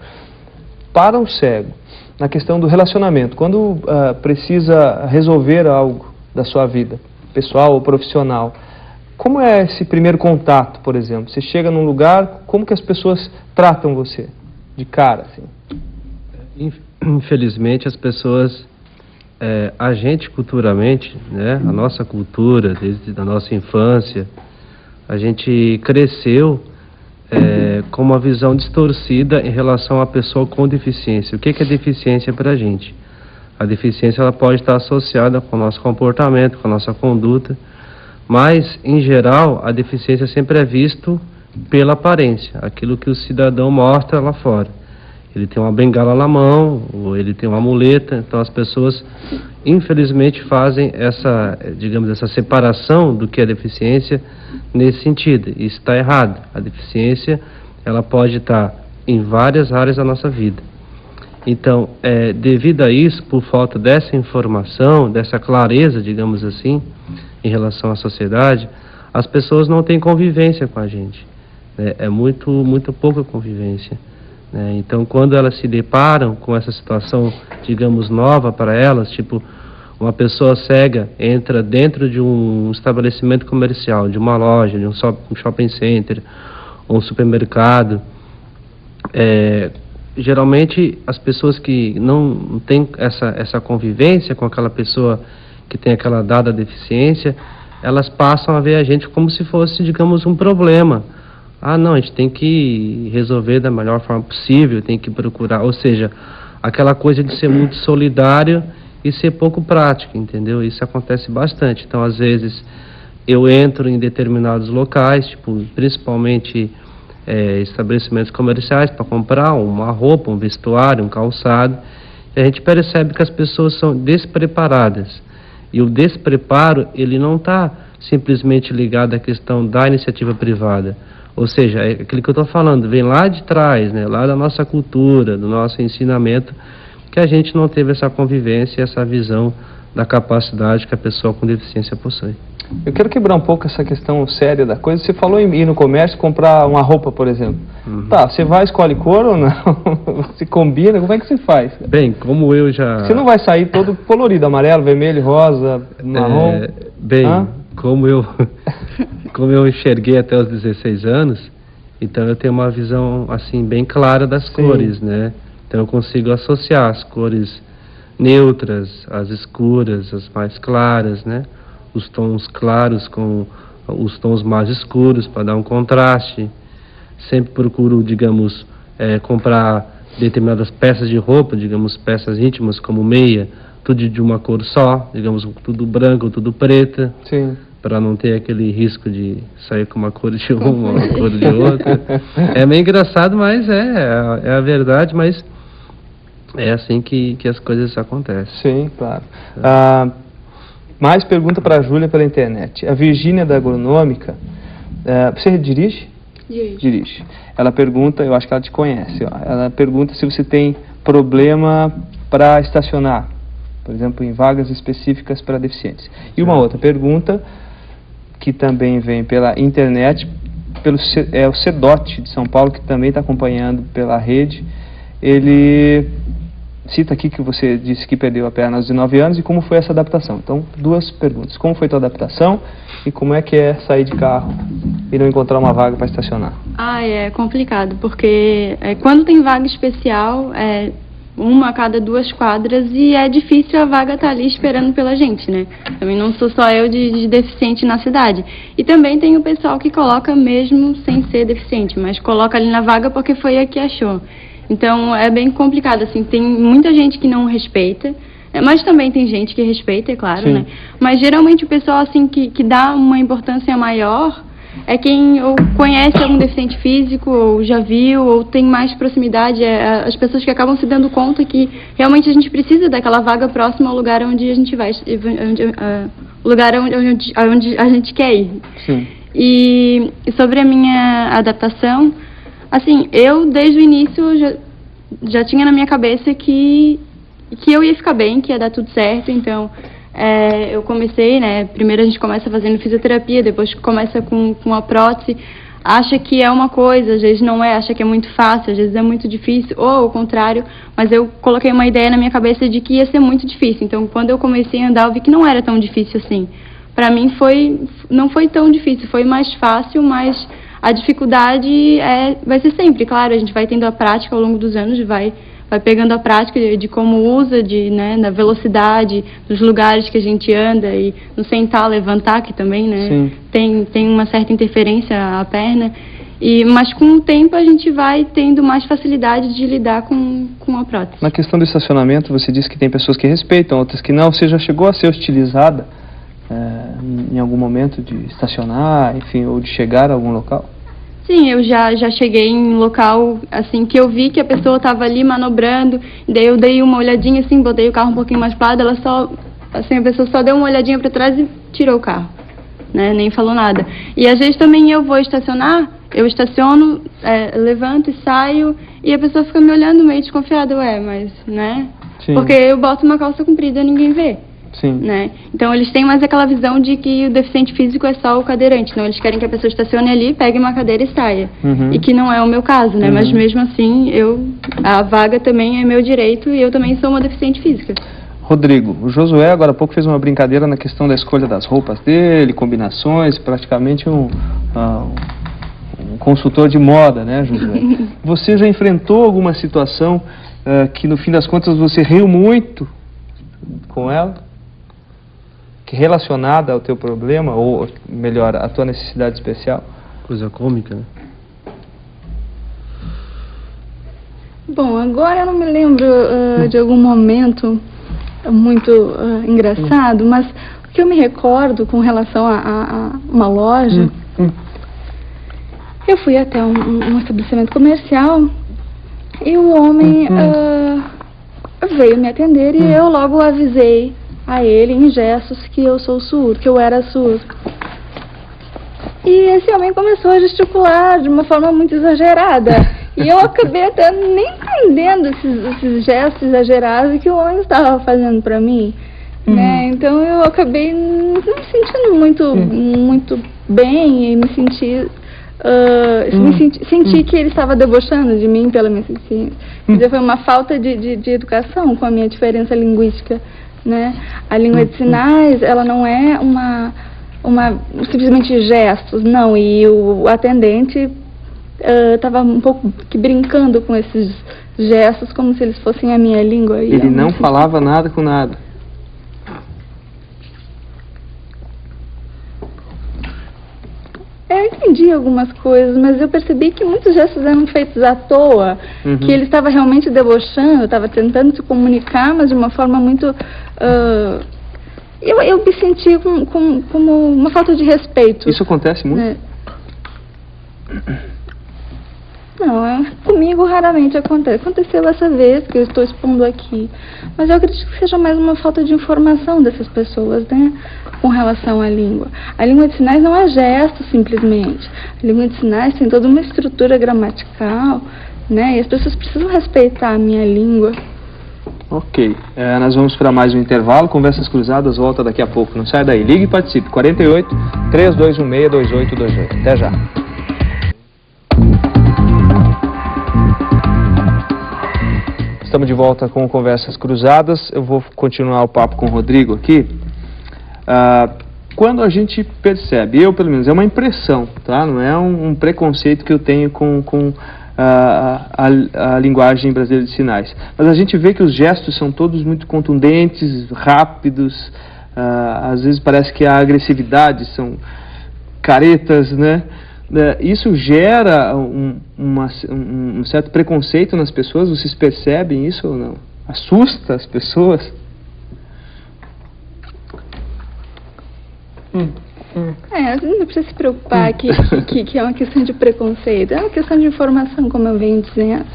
B: Para um cego, na questão do relacionamento. Quando precisa resolver algo da sua vida, pessoal ou profissional, como é esse primeiro contato, por exemplo? Você chega num lugar, como que as pessoas tratam você? De cara, assim.
C: Infelizmente, as pessoas, a gente culturalmente, né, a nossa cultura, desde a nossa infância, a gente cresceu com uma visão distorcida em relação à pessoa com deficiência. O que é deficiência para a gente? A deficiência ela pode estar associada com o nosso comportamento, com a nossa conduta, mas, em geral, a deficiência sempre é visto pela aparência, aquilo que o cidadão mostra lá fora. Ele tem uma bengala na mão, ou ele tem uma muleta, então as pessoas, infelizmente, fazem essa, digamos, essa separação do que é deficiência nesse sentido. Isso está errado. A deficiência, ela pode estar em várias áreas da nossa vida. Então, devido a isso, por falta dessa informação, dessa clareza, digamos assim, em relação à sociedade, as pessoas não têm convivência com a gente. É muito pouca convivência. Então, quando elas se deparam com essa situação, digamos, nova para elas, tipo, uma pessoa cega entra dentro de um estabelecimento comercial, de uma loja, de um shopping center, ou um supermercado, geralmente as pessoas que não têm essa convivência com aquela pessoa que tem aquela dada deficiência, elas passam a ver a gente como se fosse, digamos, um problema. Ah, não, a gente tem que resolver da melhor forma possível, tem que procurar, ou seja, aquela coisa de ser muito solidário e ser pouco prático, entendeu? Isso acontece bastante. Então, às vezes, eu entro em determinados locais, tipo, principalmente estabelecimentos comerciais, para comprar uma roupa, um vestuário, um calçado, e a gente percebe que as pessoas são despreparadas. E o despreparo, ele não está simplesmente ligado à questão da iniciativa privada. Ou seja, é aquilo que eu estou falando, vem lá de trás, né, lá da nossa cultura, do nosso ensinamento, que a gente não teve essa convivência, essa visão da capacidade que a pessoa com deficiência possui.
B: Eu quero quebrar um pouco essa questão séria da coisa. Você falou em ir no comércio comprar uma roupa, por exemplo. Uhum. Tá, você vai, escolhe cor ou não? Você combina? Como é que você faz?
C: Bem, como eu já...
B: Você não vai sair todo colorido, amarelo, vermelho, rosa, marrom?
C: Como eu enxerguei até os 16 anos, então eu tenho uma visão, assim, bem clara das cores, né? Então eu consigo associar as cores neutras, as escuras, as mais claras, né? Os tons claros com os tons mais escuros para dar um contraste. Sempre procuro, digamos, comprar determinadas peças de roupa, digamos, peças íntimas como meia, tudo de uma cor só, digamos, tudo branco, tudo preta, para não ter aquele risco de sair com uma cor de uma, uma cor de outra. É meio engraçado, mas é a verdade, mas é assim que as coisas acontecem.
B: Sim, claro. Mais pergunta para a Júlia pela internet. A Virgínia da Agronômica, você dirige? Dirige. Ela pergunta, eu acho que ela te conhece, ó. Ela pergunta se você tem problema para estacionar, por exemplo, em vagas específicas para deficientes. E uma outra pergunta, que também vem pela internet, o CEDOT de São Paulo, que também está acompanhando pela rede. Ele cita aqui que você disse que perdeu a perna aos 19 anos e como foi essa adaptação. Então, duas perguntas. Como foi a tua adaptação e como é que é sair de carro e não encontrar uma vaga para estacionar?
F: É complicado, porque quando tem vaga especial, uma a cada 2 quadras e é difícil a vaga estar ali esperando pela gente, né? Também não sou só eu de deficiente na cidade. E também tem o pessoal que coloca mesmo sem ser deficiente, mas coloca ali na vaga porque foi a que achou. Então, é bem complicado, assim, tem muita gente que não respeita, mas também tem gente que respeita, é claro, né? Mas, geralmente, o pessoal, assim, que dá uma importância maior é quem ou conhece algum deficiente físico, ou já viu, ou tem mais proximidade, as pessoas que acabam se dando conta que realmente a gente precisa daquela vaga próxima ao lugar onde a gente vai, o lugar onde a gente quer ir.
B: Sim.
F: E sobre a minha adaptação, assim, eu desde o início já tinha na minha cabeça que eu ia ficar bem, que ia dar tudo certo. Então, eu comecei, né, primeiro a gente começa fazendo fisioterapia, depois começa com a prótese. acha que é uma coisa, às vezes não é, acha que é muito fácil, às vezes é muito difícil, ou ao contrário, mas eu coloquei uma ideia na minha cabeça de que ia ser muito difícil. Então, quando eu comecei a andar, eu vi que não era tão difícil assim. Para mim, não foi tão difícil, foi mais fácil, mas a dificuldade vai ser sempre, claro, a gente vai tendo a prática ao longo dos anos, vai pegando a prática de como usa, da velocidade, dos lugares que a gente anda e no sentar, levantar, que também, né, tem uma certa interferência à perna. Mas com o tempo a gente vai tendo mais facilidade de lidar com a prótese.
B: Na questão do estacionamento, você disse que tem pessoas que respeitam, outras que não. Você já chegou a ser hostilizada em algum momento de estacionar, enfim, ou de chegar a algum local?
F: Sim, eu já cheguei em local, assim, que eu vi que a pessoa estava ali manobrando, daí eu dei uma olhadinha, assim, botei o carro um pouquinho mais para lado, a pessoa só deu uma olhadinha para trás e tirou o carro, né, nem falou nada. E às vezes também eu vou estacionar, eu estaciono, levanto e saio, e a pessoa fica me olhando meio desconfiada, mas, né, Sim. Porque eu boto uma calça comprida e ninguém vê.
B: Sim.
F: Né? Então eles têm mais aquela visão de que o deficiente físico é só o cadeirante, não, eles querem que a pessoa estacione ali, pegue uma cadeira e saia, e que não é o meu caso, né? Mas mesmo assim, a vaga também é meu direito e eu também sou uma deficiente física.
B: Rodrigo, o Josué agora há pouco fez uma brincadeira na questão da escolha das roupas dele, combinações, praticamente um consultor de moda, né, Josué? Você já enfrentou alguma situação que no fim das contas você riu muito com ela? Relacionada ao teu problema, ou melhor, à tua necessidade especial?
C: Coisa cômica, né?
E: Bom, agora eu não me lembro de algum momento muito engraçado, mas o que eu me recordo com relação a uma loja, eu fui até um estabelecimento comercial e o homem veio me atender e eu logo avisei a ele em gestos que eu sou surdo, que eu era surdo. E esse homem começou a gesticular de uma forma muito exagerada. E eu acabei até nem entendendo esses gestos exagerados que o homem estava fazendo para mim. Né? Então eu acabei me sentindo muito bem e me senti... senti que ele estava debochando de mim pela minha deficiência. Foi uma falta de educação com a minha diferença linguística. Né? A língua de sinais, ela não é simplesmente gestos, não, e o atendente estava um pouco que brincando com esses gestos como se eles fossem a minha língua.
B: Ele não falava nada com nada.
E: Eu entendi algumas coisas, mas eu percebi que muitos gestos eram feitos à toa, que ele estava realmente debochando, estava tentando se comunicar, mas de uma forma muito... eu me senti como uma falta de respeito.
B: Isso acontece muito?
E: Não, comigo raramente acontece. Aconteceu essa vez que eu estou expondo aqui. Mas eu acredito que seja mais uma falta de informação dessas pessoas, né? Com relação à língua. A língua de sinais não é gesto, simplesmente. A língua de sinais tem toda uma estrutura gramatical, né? E as pessoas precisam respeitar a minha língua.
B: Ok. Nós vamos para mais um intervalo. Conversas Cruzadas volta daqui a pouco. Não sai daí. Ligue e participe. 48-3216-2828. Até já. Estamos de volta com Conversas Cruzadas. Eu vou continuar o papo com o Rodrigo aqui. Quando a gente percebe, eu pelo menos, é uma impressão, tá? Não é um preconceito que eu tenho com a linguagem brasileira de sinais. Mas a gente vê que os gestos são todos muito contundentes, rápidos, às vezes parece que a agressividade são caretas, né? Isso gera um certo preconceito nas pessoas. Vocês percebem isso ou não? Assusta as pessoas?
E: A gente não precisa se preocupar que é uma questão de preconceito. É uma questão de informação, como eu venho dizendo.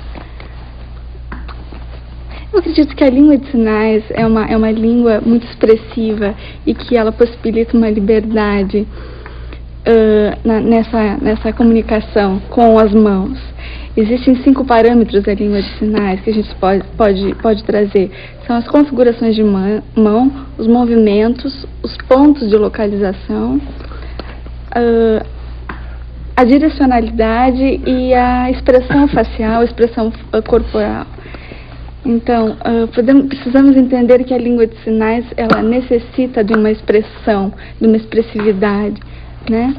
E: Eu acredito que a língua de sinais é uma língua muito expressiva e que ela possibilita uma liberdade nessa comunicação com as mãos. Existem 5 parâmetros da língua de sinais que a gente pode trazer. São as configurações de mão, os movimentos, os pontos de localização, a direcionalidade e a expressão facial, a expressão corporal. Então, precisamos entender que a língua de sinais, ela necessita de uma expressão, de uma expressividade, né?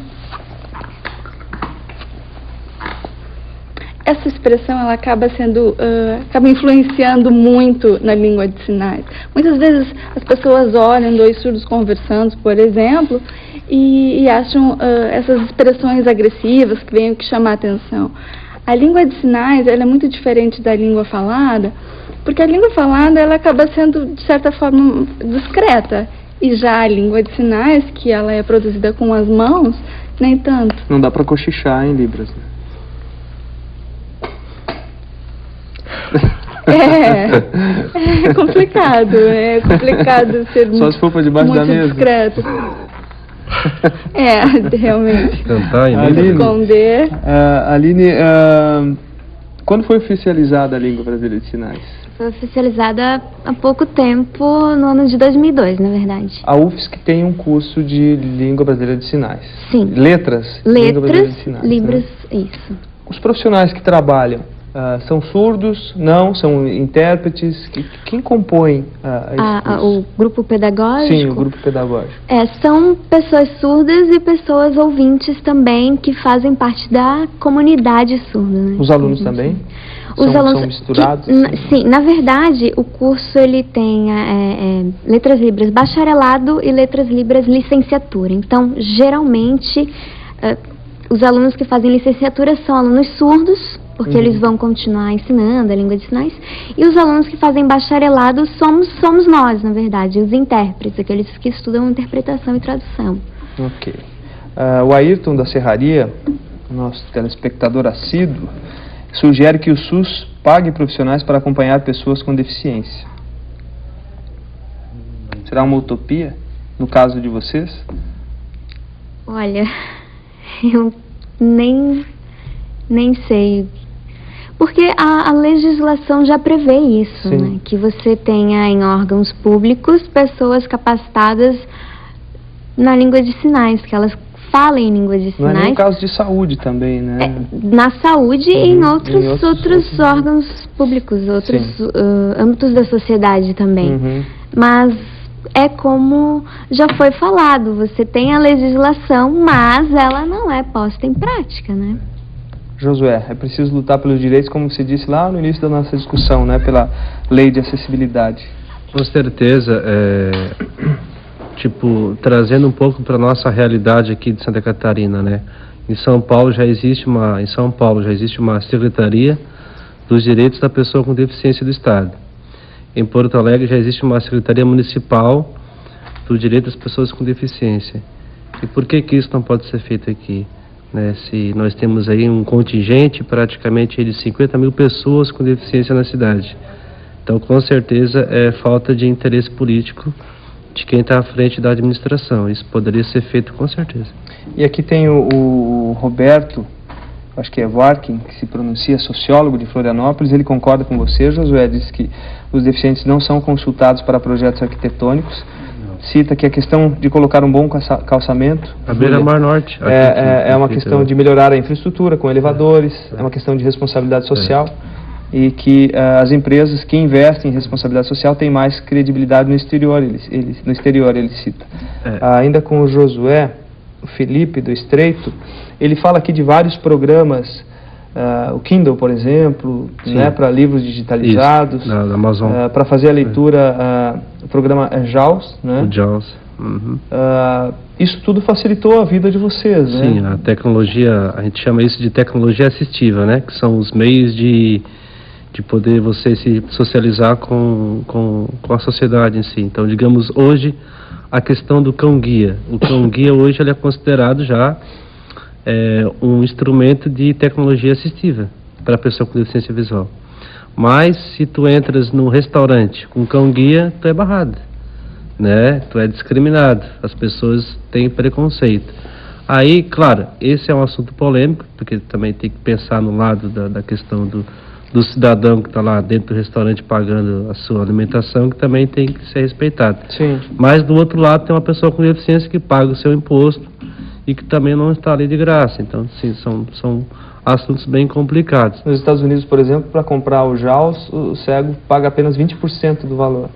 E: Essa expressão, ela acaba influenciando muito na língua de sinais. Muitas vezes as pessoas olham dois surdos conversando, por exemplo, e acham essas expressões agressivas que vêm chamar a atenção. A língua de sinais, ela é muito diferente da língua falada, porque a língua falada, ela acaba sendo, de certa forma, discreta. E já a língua de sinais, que ela é produzida com as mãos, nem tanto.
B: Não dá para cochichar em Libras, né?
E: É complicado ser
B: só se for para debaixo da mesa.
E: Discreto. Realmente.
C: Cantar em
B: Aline,
E: esconder.
B: Aline, quando foi oficializada a língua brasileira de sinais?
D: Foi oficializada há pouco tempo, no ano de 2002, na verdade.
B: A UFSC tem um curso de língua brasileira de sinais.
D: Sim.
B: Letras, língua brasileira de sinais.
D: Libras,
B: né?
D: isso.
B: Os profissionais que trabalham são surdos? Não? São intérpretes? Quem compõe esse curso?
D: O grupo pedagógico?
B: Sim, o grupo pedagógico.
D: São pessoas surdas e pessoas ouvintes também que fazem parte da comunidade surda. Né?
B: Os alunos também?
D: Os alunos
B: são misturados?
D: Sim, na verdade, o curso ele tem Letras Libras Bacharelado e Letras Libras Licenciatura. Então, geralmente, os alunos que fazem licenciatura são alunos surdos, porque eles vão continuar ensinando a língua de sinais, e os alunos que fazem bacharelado somos nós, na verdade, os intérpretes, aqueles que estudam interpretação e tradução.
B: Ok. O Ayrton da Serraria, nosso telespectador assíduo, sugere que o SUS pague profissionais para acompanhar pessoas com deficiência. Será uma utopia, no caso de vocês?
D: Olha, eu nem sei. Porque a legislação já prevê isso, né? Que você tenha em órgãos públicos pessoas capacitadas na língua de sinais, que elas falem em língua de sinais.
B: Não é nem o caso de saúde também, né?
D: Na saúde e em outros órgãos públicos, outros âmbitos da sociedade também. Mas é como já foi falado, você tem a legislação, mas ela não é posta em prática, né?
B: Josué, é preciso lutar pelos direitos, como você disse lá no início da nossa discussão, né? Pela lei de acessibilidade.
C: Com certeza, trazendo um pouco para nossa realidade aqui de Santa Catarina, né? Em São Paulo já existe uma Secretaria dos Direitos da Pessoa com Deficiência do Estado. Em Porto Alegre já existe uma Secretaria Municipal do Direito das Pessoas com Deficiência. E por que isso não pode ser feito aqui? Né, se nós temos aí um contingente praticamente de 50 mil pessoas com deficiência na cidade. Então, com certeza, é falta de interesse político de quem está à frente da administração. Isso poderia ser feito com certeza.
B: E aqui tem o Roberto, acho que é Varkin, que se pronuncia, sociólogo de Florianópolis. Ele concorda com você, Josué, diz que os deficientes não são consultados para projetos arquitetônicos. Cita que a questão de colocar um bom calçamento
C: a Beira-Mar Norte
B: é uma questão de melhorar a infraestrutura com elevadores, é uma questão de responsabilidade social, e que as empresas que investem em responsabilidade social têm mais credibilidade no exterior, ele cita. Ainda com o Josué, o Felipe do Estreito, ele fala aqui de vários programas, o Kindle, por exemplo, né, para livros digitalizados, para fazer a leitura, o programa JAWS, né?
C: O JAWS.
B: Isso tudo facilitou a vida de vocês, né?
C: Sim, a tecnologia, a gente chama isso de tecnologia assistiva, né? Que são os meios de poder você se socializar com a sociedade em si. Então, digamos, hoje, a questão do cão-guia. O cão-guia hoje ele é considerado já um instrumento de tecnologia assistiva para a pessoa com deficiência visual. Mas se tu entras no restaurante com cão-guia, tu é barrado, né? Tu é discriminado, as pessoas têm preconceito. Aí, claro, esse é um assunto polêmico, porque também tem que pensar no lado da questão do cidadão que está lá dentro do restaurante pagando a sua alimentação, que também tem que ser respeitado.
B: Sim.
C: Mas do outro lado tem uma pessoa com deficiência que paga o seu imposto, e que também não está ali de graça. Então, sim, são assuntos bem complicados.
B: Nos Estados Unidos, por exemplo, para comprar o JAWS, o cego paga apenas 20% do valor.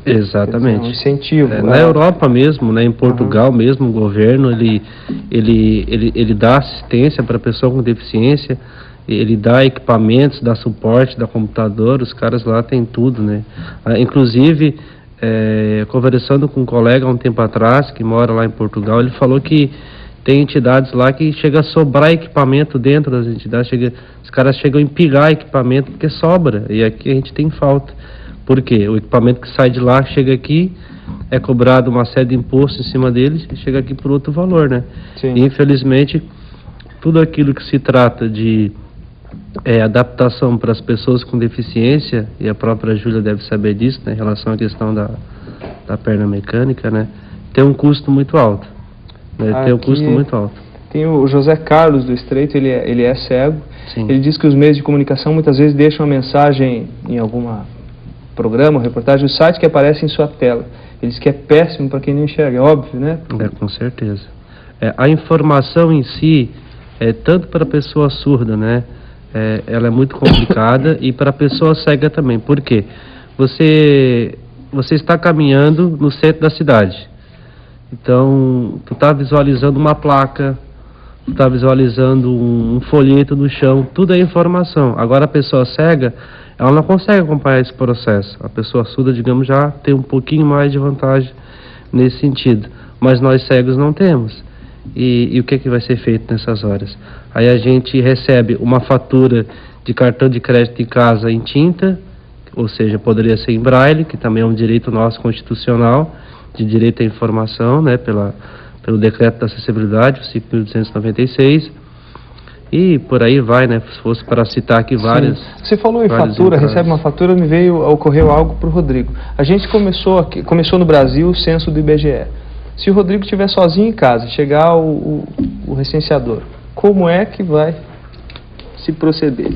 C: Exatamente.
B: É um incentivo.
C: Na Europa mesmo, né, em Portugal mesmo, o governo ele dá assistência para a pessoa com deficiência, ele dá equipamentos, dá suporte, dá computador, os caras lá têm tudo, né? Inclusive, conversando com um colega há um tempo atrás, que mora lá em Portugal, ele falou que tem entidades lá que chega a sobrar equipamento dentro das entidades, os caras chegam a empilhar equipamento porque sobra, e aqui a gente tem falta. Por quê? O equipamento que sai de lá, chega aqui, é cobrado uma série de impostos em cima deles e chega aqui por outro valor, né?
B: Sim.
C: E, infelizmente, tudo aquilo que se trata de adaptação para as pessoas com deficiência, e a própria Júlia deve saber disso, né, em relação à questão da perna mecânica, né, tem um custo muito alto. Né, tem um custo muito alto.
B: Tem o José Carlos do Estreito, ele é cego.
C: Sim.
B: Ele diz que os meios de comunicação muitas vezes deixam uma mensagem em algum programa, reportagem, o site que aparece em sua tela. Ele diz que é péssimo para quem não enxerga, é óbvio, né?
C: Com certeza. A informação em si, tanto para a pessoa surda, né, ela é muito complicada, e para a pessoa cega também. Por quê? Você está caminhando no centro da cidade. Então, tu está visualizando uma placa, tu está visualizando um folheto no chão, tudo é informação. Agora a pessoa cega, ela não consegue acompanhar esse processo. A pessoa surda, digamos, já tem um pouquinho mais de vantagem nesse sentido. Mas nós cegos não temos. E o que vai ser feito nessas horas? Aí a gente recebe uma fatura de cartão de crédito em casa em tinta, ou seja, poderia ser em braille, que também é um direito nosso constitucional, de direito à informação, né, pelo decreto da acessibilidade, o 5.296, e por aí vai, né, se fosse para citar aqui várias...
B: Sim. Você falou em fatura, recebe uma fatura, ocorreu algo para o Rodrigo. A gente começou no Brasil o censo do IBGE. Se o Rodrigo estiver sozinho em casa, chegar o recenseador, como é que vai se proceder?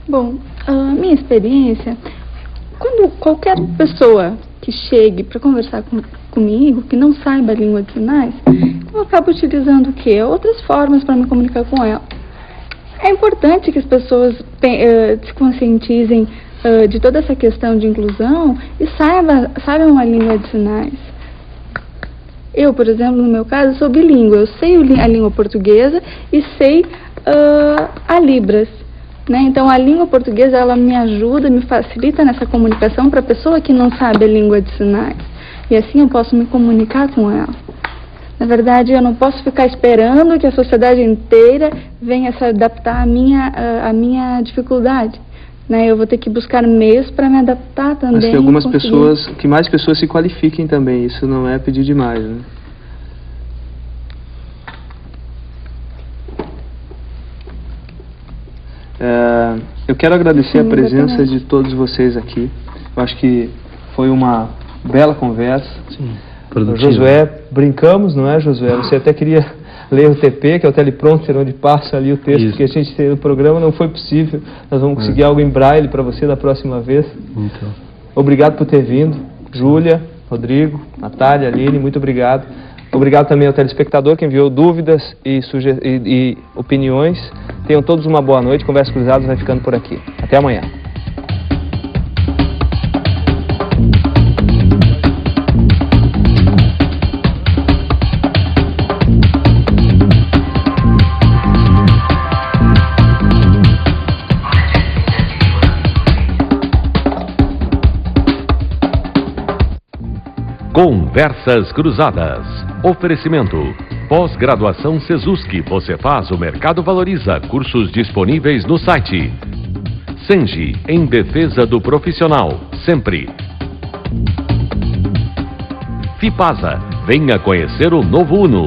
E: Bom, a minha experiência, quando qualquer pessoa que chegue para conversar comigo, que não saiba a língua de sinais, eu acabo utilizando o quê? Outras formas para me comunicar com ela. É importante que as pessoas se conscientizem de toda essa questão de inclusão e saibam a língua de sinais. Eu, por exemplo, no meu caso, sou bilíngue. Eu sei a língua portuguesa e sei a Libras. Né? Então, a língua portuguesa, ela me ajuda, me facilita nessa comunicação para a pessoa que não sabe a língua de sinais. E assim eu posso me comunicar com ela. Na verdade, eu não posso ficar esperando que a sociedade inteira venha se adaptar à minha dificuldade. Né? Eu vou ter que buscar meios para me adaptar também.
B: Mas tem algumas pessoas, que mais pessoas se qualifiquem também, isso não é pedir demais, né? Eu quero agradecer a presença de todos vocês aqui. Eu acho que foi uma bela conversa.
C: Sim.
B: Josué, brincamos, não é, Josué? Você até queria ler o TP, que é o teleprompter, onde passa ali o texto. Isso. Que a gente tem no programa, não foi possível. Nós vamos conseguir algo em braille para você da próxima vez.
C: Então.
B: Obrigado por ter vindo. Júlia, Rodrigo, Natália, Aline, muito obrigado. Obrigado também ao telespectador que enviou dúvidas e opiniões. Tenham todos uma boa noite. Conversa Cruzadas vai ficando por aqui. Até amanhã.
A: Conversas Cruzadas. Oferecimento. Pós-graduação Sezuski. Você faz, o mercado valoriza. Cursos disponíveis no site. Sengi, em defesa do profissional. Sempre. Fipasa. Venha conhecer o novo Uno.